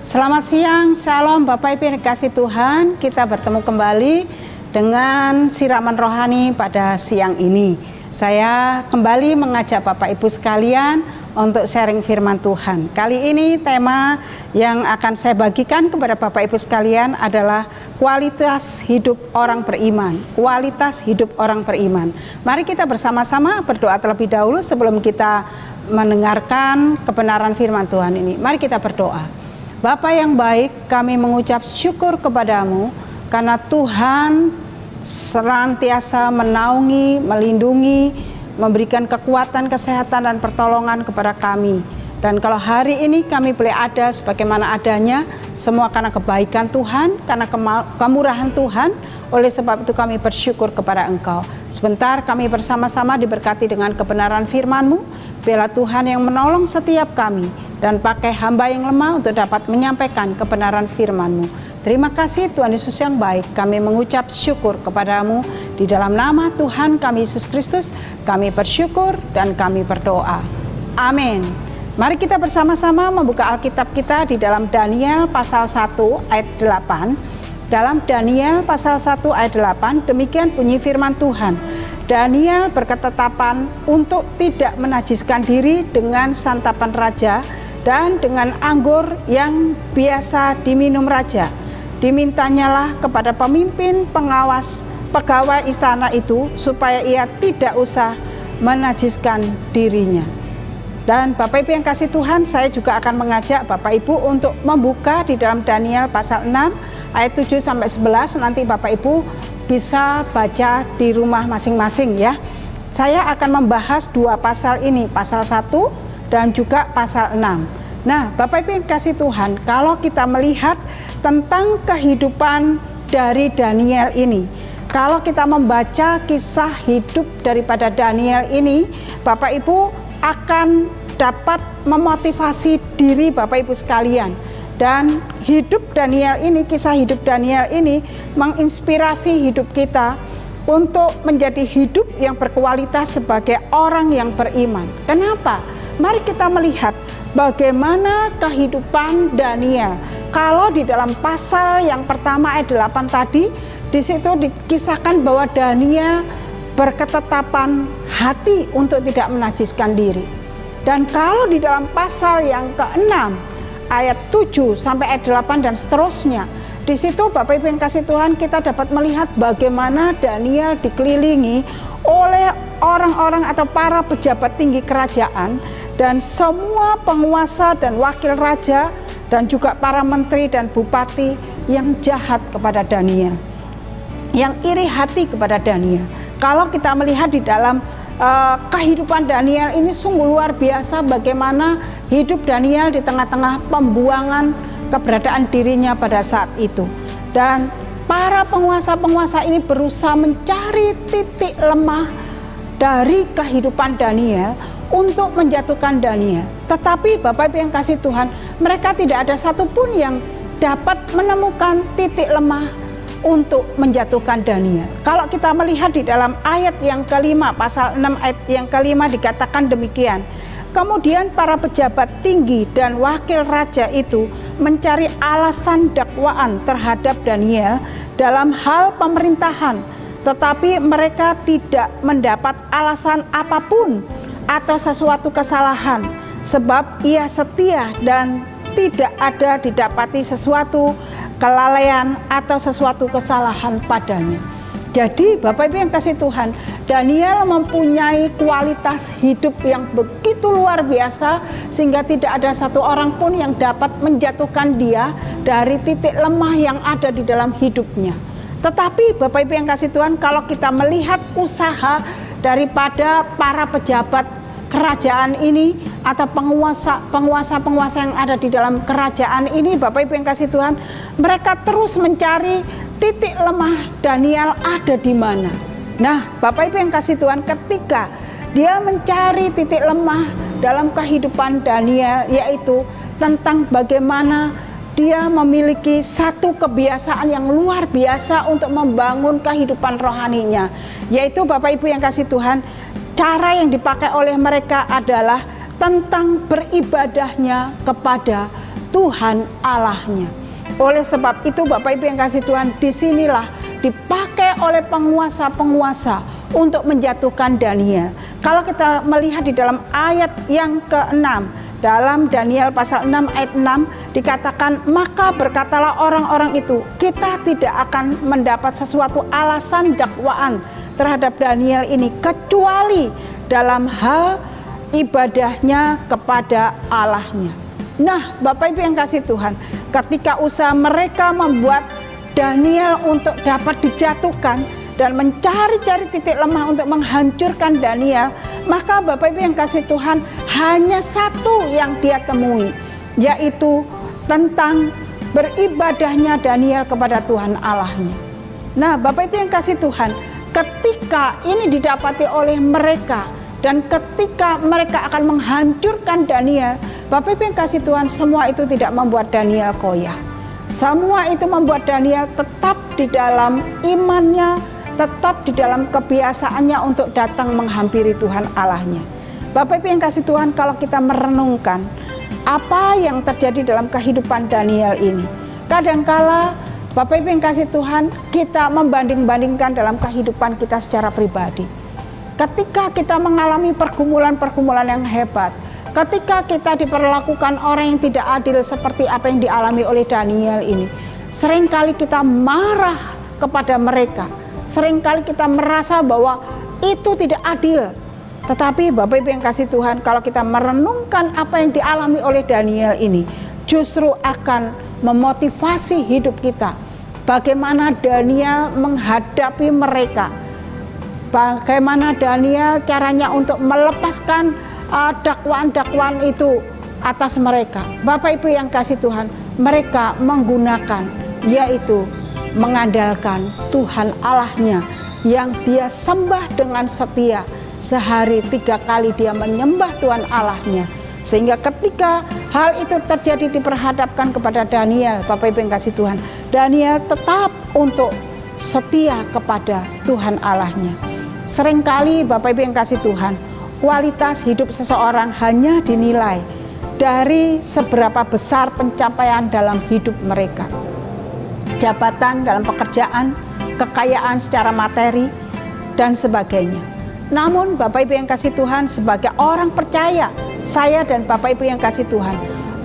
Selamat siang, Shalom Bapak Ibu yang dikasihi Tuhan. Kita bertemu kembali dengan siraman rohani pada siang ini. Saya kembali mengajak Bapak Ibu sekalian untuk sharing firman Tuhan. Kali ini tema yang akan saya bagikan kepada Bapak Ibu sekalian adalah kualitas hidup orang beriman. Kualitas hidup orang beriman. Mari kita bersama-sama berdoa terlebih dahulu sebelum kita mendengarkan kebenaran firman Tuhan ini. Mari kita berdoa. Bapa yang baik, kami mengucap syukur kepadamu karena Tuhan senantiasa menaungi, melindungi, memberikan kekuatan, kesehatan, dan pertolongan kepada kami. Dan kalau hari ini kami boleh ada sebagaimana adanya, semua karena kebaikan Tuhan, karena kemurahan Tuhan. Oleh sebab itu kami bersyukur kepada Engkau. Sebentar kami bersama-sama diberkati dengan kebenaran firman-Mu. Biarlah Tuhan yang menolong setiap kami dan pakai hamba yang lemah untuk dapat menyampaikan kebenaran firman-Mu. Terima kasih Tuhan Yesus yang baik. Kami mengucap syukur kepadamu. Di dalam nama Tuhan kami Yesus Kristus, kami bersyukur dan kami berdoa. Amin. Mari kita bersama-sama membuka Alkitab kita di dalam Daniel pasal 1 ayat 8. Dalam Daniel pasal 1 ayat 8, demikian bunyi firman Tuhan. Daniel berketetapan untuk tidak menajiskan diri dengan santapan raja dan dengan anggur yang biasa diminum raja. Dimintanyalah kepada pemimpin pengawas pegawai istana itu supaya ia tidak usah menajiskan dirinya. Dan Bapak Ibu yang kasih Tuhan, saya juga akan mengajak Bapak Ibu untuk membuka di dalam Daniel pasal 6 ayat 7 sampai 11. Nanti Bapak Ibu bisa baca di rumah masing-masing ya. Saya akan membahas dua pasal ini, pasal 1 dan juga pasal 6. Nah, Bapak Ibu yang kasih Tuhan, kalau kita melihat tentang kehidupan dari Daniel ini, kalau kita membaca kisah hidup daripada Daniel ini, Bapak Ibu akan dapat memotivasi diri Bapak Ibu sekalian. Dan hidup Daniel ini, kisah hidup Daniel ini menginspirasi hidup kita untuk menjadi hidup yang berkualitas sebagai orang yang beriman. Kenapa? Mari kita melihat bagaimana kehidupan Daniel. Kalau di dalam pasal yang pertama ayat 8 tadi, di situ dikisahkan bahwa Daniel berketetapan hati untuk tidak menajiskan diri. Dan kalau di dalam pasal yang ke-6 ayat 7 sampai ayat 8 dan seterusnya, di situ Bapak Ibu yang kasih Tuhan, kita dapat melihat bagaimana Daniel dikelilingi oleh orang-orang atau para pejabat tinggi kerajaan dan semua penguasa dan wakil raja dan juga para menteri dan bupati yang jahat kepada Daniel, yang iri hati kepada Daniel. Kalau kita melihat di dalam kehidupan Daniel ini sungguh luar biasa bagaimana hidup Daniel di tengah-tengah pembuangan keberadaan dirinya pada saat itu. Dan para penguasa-penguasa ini berusaha mencari titik lemah dari kehidupan Daniel untuk menjatuhkan Daniel. Tetapi Bapak Ibu yang kasih Tuhan, mereka tidak ada satupun yang dapat menemukan titik lemah untuk menjatuhkan Daniel. Kalau kita melihat di dalam ayat yang kelima, pasal 6 ayat yang kelima dikatakan demikian. Kemudian para pejabat tinggi dan wakil raja itu mencari alasan dakwaan terhadap Daniel dalam hal pemerintahan, tetapi mereka tidak mendapat alasan apapun atau sesuatu kesalahan, sebab ia setia dan tidak ada didapati sesuatu kelalaian atau sesuatu kesalahan padanya. Jadi Bapak Ibu yang kasih Tuhan, Daniel mempunyai kualitas hidup yang begitu luar biasa sehingga tidak ada satu orang pun yang dapat menjatuhkan dia dari titik lemah yang ada di dalam hidupnya. Tetapi Bapak Ibu yang kasih Tuhan, kalau kita melihat usaha daripada para pejabat kerajaan ini atau penguasa-penguasa yang ada di dalam kerajaan ini, Bapak Ibu yang kasih Tuhan, mereka terus mencari titik lemah Daniel ada di mana. Nah, Bapak Ibu yang kasih Tuhan, ketika dia mencari titik lemah dalam kehidupan Daniel, yaitu tentang bagaimana dia memiliki satu kebiasaan yang luar biasa untuk membangun kehidupan rohaninya, yaitu Bapak Ibu yang kasih Tuhan, cara yang dipakai oleh mereka adalah tentang beribadahnya kepada Tuhan Allahnya. Oleh sebab itu Bapak Ibu yang kasih Tuhan, disinilah dipakai oleh penguasa-penguasa untuk menjatuhkan Daniel. Kalau kita melihat di dalam ayat yang ke-6, dalam Daniel pasal 6 ayat 6 dikatakan, maka berkatalah orang-orang itu, kita tidak akan mendapat sesuatu alasan dakwaan terhadap Daniel ini kecuali dalam hal ibadahnya kepada Allahnya. Nah, Bapak Ibu yang kasih Tuhan, ketika usaha mereka membuat Daniel untuk dapat dijatuhkan dan mencari-cari titik lemah untuk menghancurkan Daniel, maka Bapak Ibu yang kasih Tuhan, hanya satu yang dia temui, yaitu tentang beribadahnya Daniel kepada Tuhan Allahnya. Nah, Bapak Ibu yang kasih Tuhan, ketika ini didapati oleh mereka dan ketika mereka akan menghancurkan Daniel, Bapak Ibu yang kasih Tuhan, semua itu tidak membuat Daniel goyah. Semua itu membuat Daniel tetap di dalam imannya, tetap di dalam kebiasaannya untuk datang menghampiri Tuhan Allahnya. Bapak Ibu yang kasih Tuhan, kalau kita merenungkan apa yang terjadi dalam kehidupan Daniel ini, kadangkala Bapak Ibu yang kasih Tuhan, kita membanding-bandingkan dalam kehidupan kita secara pribadi. Ketika kita mengalami pergumulan-pergumulan yang hebat, ketika kita diperlakukan orang yang tidak adil seperti apa yang dialami oleh Daniel ini, seringkali kita marah kepada mereka, seringkali kita merasa bahwa itu tidak adil. Tetapi Bapak Ibu yang kasih Tuhan, kalau kita merenungkan apa yang dialami oleh Daniel ini, justru akan memotivasi hidup kita. Bagaimana Daniel menghadapi mereka, bagaimana Daniel caranya untuk melepaskan dakwaan-dakwaan itu atas mereka. Bapak Ibu yang kasih Tuhan, mereka menggunakan, yaitu mengandalkan Tuhan Allahnya yang dia sembah dengan setia. Sehari 3 kali dia menyembah Tuhan Allahnya, sehingga ketika hal itu terjadi diperhadapkan kepada Daniel, Bapak Ibu yang kasih Tuhan, Daniel tetap untuk setia kepada Tuhan Allahnya. Seringkali Bapak Ibu yang kasih Tuhan, kualitas hidup seseorang hanya dinilai dari seberapa besar pencapaian dalam hidup mereka. Jabatan dalam pekerjaan, kekayaan secara materi, dan sebagainya. Namun Bapak Ibu yang kasih Tuhan, sebagai orang percaya, saya dan Bapak Ibu yang kasih Tuhan,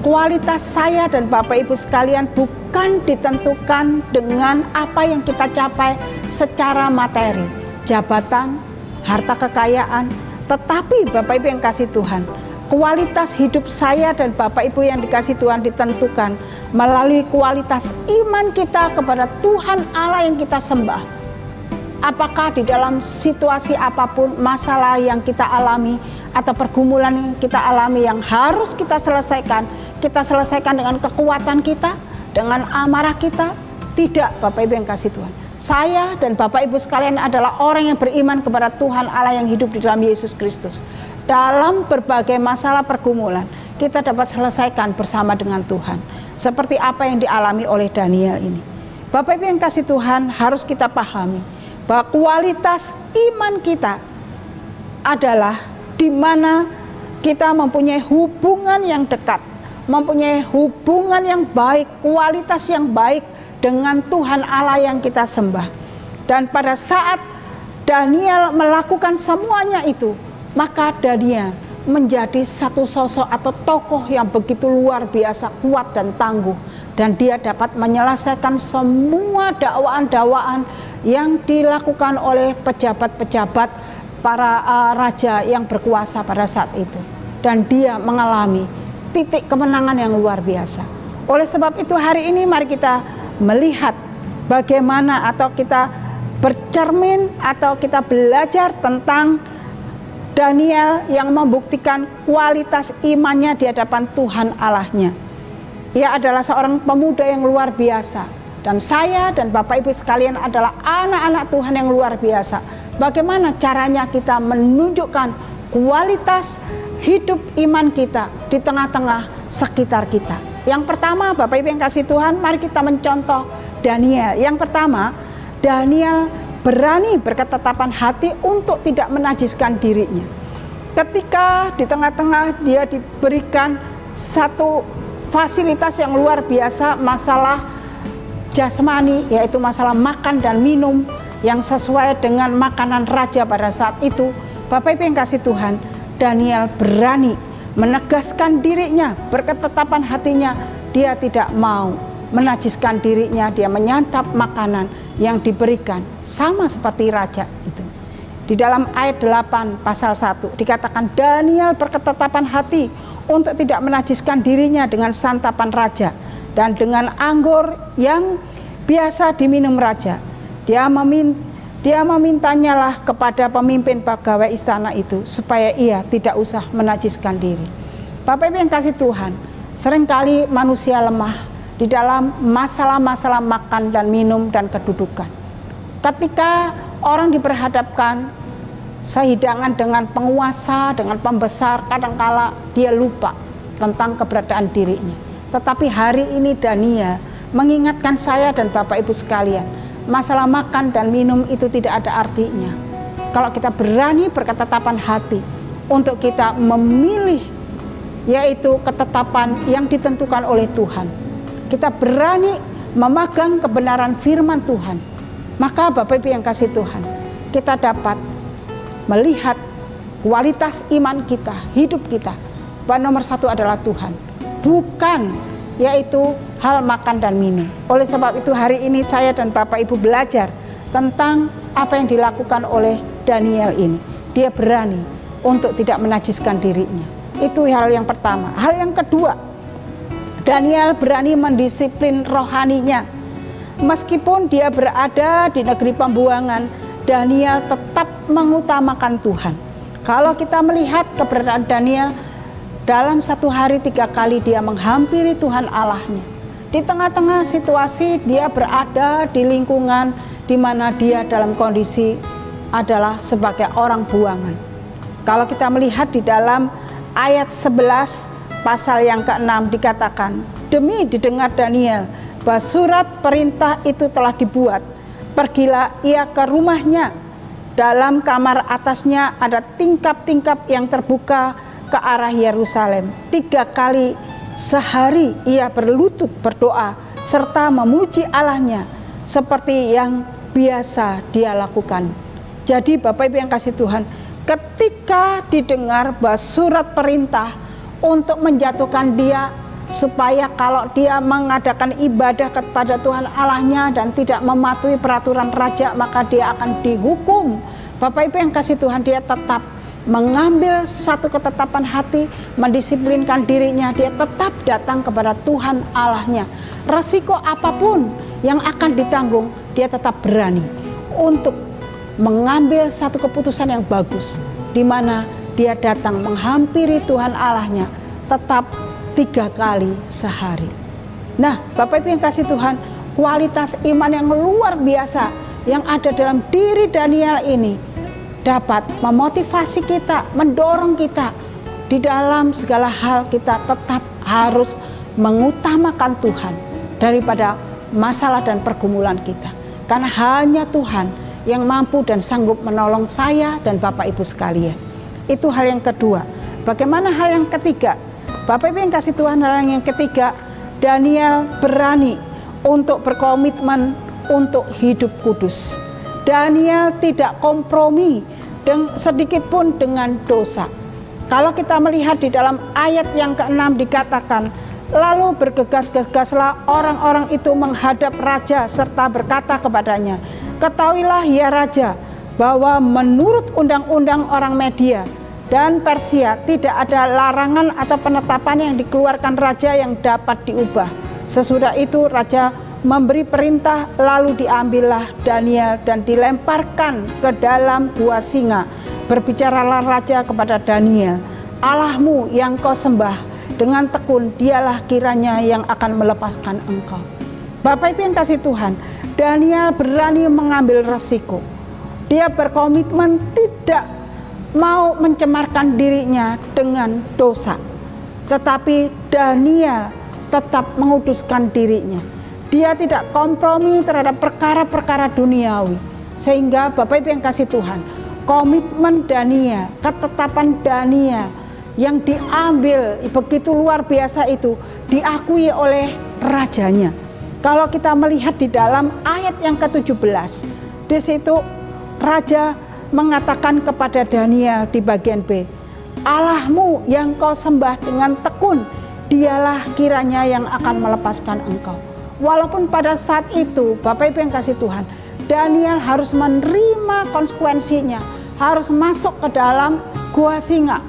kualitas saya dan Bapak Ibu sekalian bukan ditentukan dengan apa yang kita capai secara materi, jabatan, harta kekayaan. Tetapi Bapak Ibu yang kasih Tuhan, kualitas hidup saya dan Bapak Ibu yang dikasih Tuhan ditentukan melalui kualitas iman kita kepada Tuhan Allah yang kita sembah. Apakah di dalam situasi apapun, masalah yang kita alami atau pergumulan yang kita alami yang harus kita selesaikan dengan kekuatan kita, dengan amarah kita? Tidak, Bapak Ibu yang kasih Tuhan. Saya dan Bapak Ibu sekalian adalah orang yang beriman kepada Tuhan Allah yang hidup di dalam Yesus Kristus. Dalam berbagai masalah pergumulan, kita dapat selesaikan bersama dengan Tuhan. Seperti apa yang dialami oleh Daniel ini. Bapak Ibu yang kasih Tuhan, harus kita pahami bahwa kualitas iman kita adalah di mana kita mempunyai hubungan yang dekat, mempunyai hubungan yang baik, kualitas yang baik dengan Tuhan Allah yang kita sembah. Dan pada saat Daniel melakukan semuanya itu, maka Daniel menjadi satu sosok atau tokoh yang begitu luar biasa kuat dan tangguh, dan dia dapat menyelesaikan semua dakwaan-dakwaan yang dilakukan oleh pejabat-pejabat para raja yang berkuasa pada saat itu, dan dia mengalami titik kemenangan yang luar biasa. Oleh sebab itu hari ini mari kita melihat bagaimana, atau kita bercermin, atau kita belajar tentang Daniel yang membuktikan kualitas imannya di hadapan Tuhan Allahnya. Ia adalah seorang pemuda yang luar biasa, dan saya dan Bapak Ibu sekalian adalah anak-anak Tuhan yang luar biasa. Bagaimana caranya kita menunjukkan kualitas hidup iman kita di tengah-tengah sekitar kita? Yang pertama, Bapak Ibu yang kasih Tuhan, mari kita mencontoh Daniel. Yang pertama, Daniel berani berketetapan hati untuk tidak menajiskan dirinya. Ketika di tengah-tengah dia diberikan satu fasilitas yang luar biasa, masalah jasmani, yaitu masalah makan dan minum yang sesuai dengan makanan raja pada saat itu. Bapak Ibu yang kasih Tuhan, Daniel berani menegaskan dirinya, berketetapan hatinya, dia tidak mau menajiskan dirinya, dia menyantap makanan yang diberikan sama seperti raja itu. Di dalam ayat 8 pasal 1 dikatakan Daniel berketetapan hati untuk tidak menajiskan dirinya dengan santapan raja dan dengan anggur yang biasa diminum raja. Dia memintanya lah kepada pemimpin pegawai istana itu supaya ia tidak usah menajiskan diri. Bapak Ibu yang kasih Tuhan, seringkali manusia lemah di dalam masalah-masalah makan dan minum dan kedudukan. Ketika orang diperhadapkan sehidangan dengan penguasa, dengan pembesar, kadangkala dia lupa tentang keberadaan dirinya. Tetapi hari ini Daniel mengingatkan saya dan Bapak Ibu sekalian, masalah makan dan minum itu tidak ada artinya kalau kita berani berketetapan hati untuk kita memilih, yaitu ketetapan yang ditentukan oleh Tuhan. Kita berani memegang kebenaran firman Tuhan, maka Bapak Ibu yang kasih Tuhan, kita dapat melihat kualitas iman kita, hidup kita, bahwa nomor satu adalah Tuhan, bukan yaitu hal makan dan minum. Oleh sebab itu hari ini saya dan Bapak Ibu belajar tentang apa yang dilakukan oleh Daniel ini. Dia berani untuk tidak menajiskan dirinya. Itu hal yang pertama. Hal yang kedua, Daniel berani mendisiplin rohaninya. Meskipun dia berada di negeri pembuangan, Daniel tetap mengutamakan Tuhan. Kalau kita melihat keberadaan Daniel, dalam satu hari 3 kali dia menghampiri Tuhan Allahnya. Di tengah-tengah situasi dia berada di lingkungan di mana dia dalam kondisi adalah sebagai orang buangan. Kalau kita melihat di dalam ayat 11 pasal yang ke-6 dikatakan, demi didengar Daniel bahwa surat perintah itu telah dibuat, pergilah ia ke rumahnya. Dalam kamar atasnya ada tingkap-tingkap yang terbuka ke arah Yerusalem. 3 kali sehari ia berlutut berdoa serta memuji Allahnya seperti yang biasa dia lakukan. Jadi Bapak Ibu yang kasih Tuhan, ketika didengar bahwa surat perintah untuk menjatuhkan dia, supaya kalau dia mengadakan ibadah kepada Tuhan Allahnya dan tidak mematuhi peraturan raja, maka dia akan dihukum. Bapak Ibu yang kasih Tuhan, dia tetap mengambil satu ketetapan hati, mendisiplinkan dirinya, dia tetap datang kepada Tuhan Allahnya. Resiko apapun yang akan ditanggung, dia tetap berani untuk mengambil satu keputusan yang bagus, di mana dia datang menghampiri Tuhan Allahnya tetap 3 kali sehari. Nah, Bapak Ibu yang kasih Tuhan, kualitas iman yang luar biasa yang ada dalam diri Daniel ini dapat memotivasi kita, mendorong kita di dalam segala hal. Kita tetap harus mengutamakan Tuhan daripada masalah dan pergumulan kita, karena hanya Tuhan yang mampu dan sanggup menolong saya dan Bapak Ibu sekalian. Itu hal yang kedua. Bagaimana hal yang ketiga? Bapak Ibu yang kasih Tuhan, hal yang ketiga, Daniel berani untuk berkomitmen untuk hidup kudus. Daniel tidak kompromi sedikit pun dengan dosa. Kalau kita melihat di dalam ayat yang ke-6 dikatakan, lalu bergegas-gegaslah orang-orang itu menghadap raja serta berkata kepadanya, ketahuilah ya raja, bahwa menurut undang-undang orang Media dan Persia tidak ada larangan atau penetapan yang dikeluarkan raja yang dapat diubah. Sesudah itu raja memberi perintah, lalu diambillah Daniel dan dilemparkan ke dalam gua singa. Berbicaralah raja kepada Daniel, Allahmu yang kau sembah dengan tekun, dialah kiranya yang akan melepaskan engkau. Bapak Ibu yang kasih Tuhan, Daniel berani mengambil resiko. Dia berkomitmen tidak mau mencemarkan dirinya dengan dosa, tetapi Daniel tetap menguduskan dirinya. Dia tidak kompromi terhadap perkara-perkara duniawi. Sehingga Bapak Ibu yang kasih Tuhan, komitmen Daniel, ketetapan Daniel yang diambil begitu luar biasa itu diakui oleh rajanya. Kalau kita melihat di dalam ayat yang ke-17, di situ raja mengatakan kepada Daniel di bagian B, Allahmu yang kau sembah dengan tekun, dialah kiranya yang akan melepaskan engkau. Walaupun pada saat itu, Bapak Ibu yang kasih Tuhan, Daniel harus menerima konsekuensinya, harus masuk ke dalam gua singa,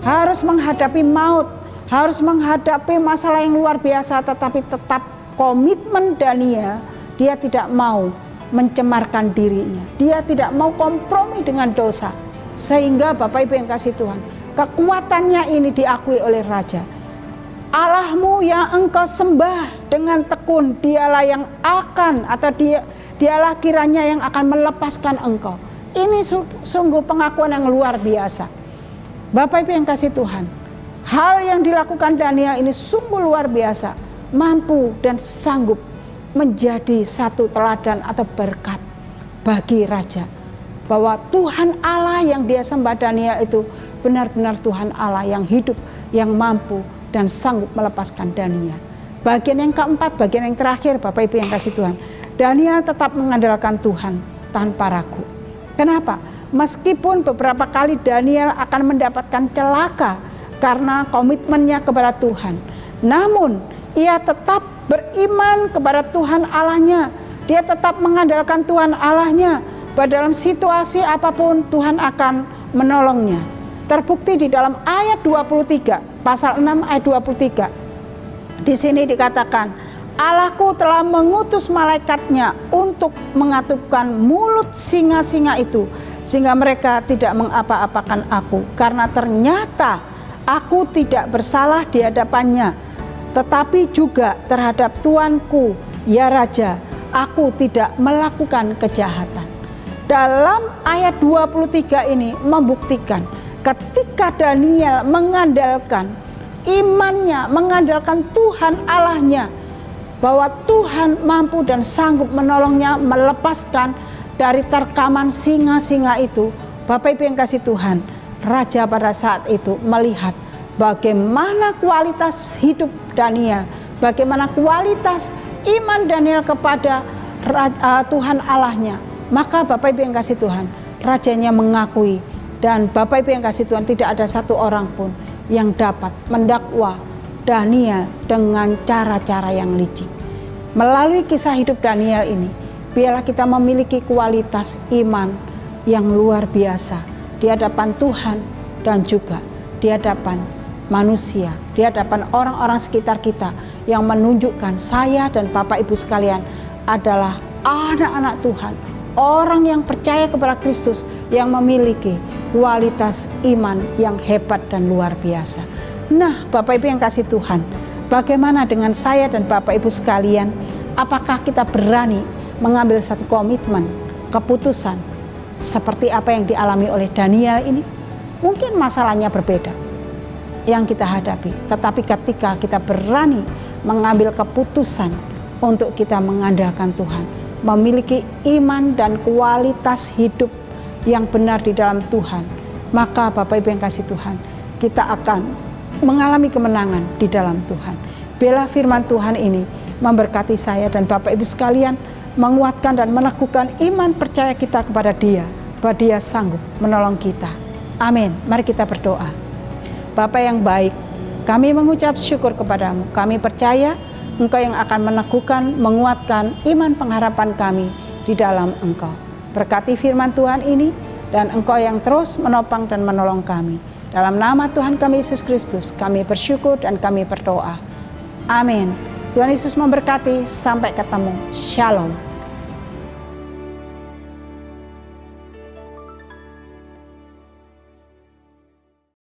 harus menghadapi maut, harus menghadapi masalah yang luar biasa, tetapi tetap komitmen Daniel, dia tidak mau mencemarkan dirinya, dia tidak mau kompromi dengan dosa, sehingga Bapak Ibu yang kasih Tuhan, kekuatannya ini diakui oleh raja. Allahmu yang engkau sembah dengan tekun, dialah yang akan, atau dialah kiranya yang akan melepaskan engkau. Ini sungguh pengakuan yang luar biasa. Bapak Ibu yang kasih Tuhan, hal yang dilakukan Daniel ini sungguh luar biasa, mampu dan sanggup menjadi satu teladan atau berkat bagi raja, bahwa Tuhan Allah yang dia sembah Daniel itu benar-benar Tuhan Allah yang hidup, yang mampu dan sanggup melepaskan Daniel. Bagian yang keempat, bagian yang terakhir, Bapak Ibu yang kasih Tuhan, Daniel tetap mengandalkan Tuhan tanpa ragu. Kenapa? Meskipun beberapa kali Daniel akan mendapatkan celaka karena komitmennya kepada Tuhan, namun ia tetap beriman kepada Tuhan Allahnya. Dia tetap mengandalkan Tuhan Allahnya, bahwa dalam situasi apapun Tuhan akan menolongnya. Terbukti di dalam ayat 23, pasal 6 ayat 23. Di sini dikatakan, Allahku telah mengutus malaikatnya untuk mengatupkan mulut singa-singa itu, sehingga mereka tidak mengapa-apakan aku, karena ternyata aku tidak bersalah di hadapannya, tetapi juga terhadap tuanku, ya Raja, aku tidak melakukan kejahatan. Dalam ayat 23 ini membuktikan ketika Daniel mengandalkan imannya, mengandalkan Tuhan Allahnya, bahwa Tuhan mampu dan sanggup menolongnya, melepaskan dari terkaman singa-singa itu. Bapak Ibu yang kasih Tuhan, raja pada saat itu melihat bagaimana kualitas hidup Daniel, bagaimana kualitas iman Daniel kepada Tuhan Allahnya. Maka Bapak Ibu yang kasih Tuhan, rajanya mengakui, dan Bapak Ibu yang kasih Tuhan, tidak ada satu orang pun yang dapat mendakwa Daniel dengan cara-cara yang licik. Melalui kisah hidup Daniel ini, biarlah kita memiliki kualitas iman yang luar biasa di hadapan Tuhan dan juga di hadapan manusia, di hadapan orang-orang sekitar kita, yang menunjukkan saya dan Bapak Ibu sekalian adalah anak-anak Tuhan, orang yang percaya kepada Kristus, yang memiliki kualitas iman yang hebat dan luar biasa. Nah, Bapak Ibu yang kasih Tuhan, bagaimana dengan saya dan Bapak Ibu sekalian? Apakah kita berani mengambil satu komitmen, keputusan seperti apa yang dialami oleh Daniel ini? Mungkin masalahnya berbeda yang kita hadapi, tetapi ketika kita berani mengambil keputusan untuk kita mengandalkan Tuhan, memiliki iman dan kualitas hidup yang benar di dalam Tuhan, maka Bapak Ibu yang kasih Tuhan, kita akan mengalami kemenangan di dalam Tuhan. Biarlah firman Tuhan ini memberkati saya dan Bapak Ibu sekalian, menguatkan dan meneguhkan iman percaya kita kepada Dia, bahwa Dia sanggup menolong kita. Amin. Mari kita berdoa. Bapa yang baik, kami mengucap syukur kepadamu. Kami percaya Engkau yang akan meneguhkan, menguatkan iman pengharapan kami di dalam Engkau. Berkati firman Tuhan ini, dan Engkau yang terus menopang dan menolong kami. Dalam nama Tuhan kami Yesus Kristus, kami bersyukur dan kami berdoa. Amin. Tuhan Yesus memberkati. Sampai ketemu. Shalom.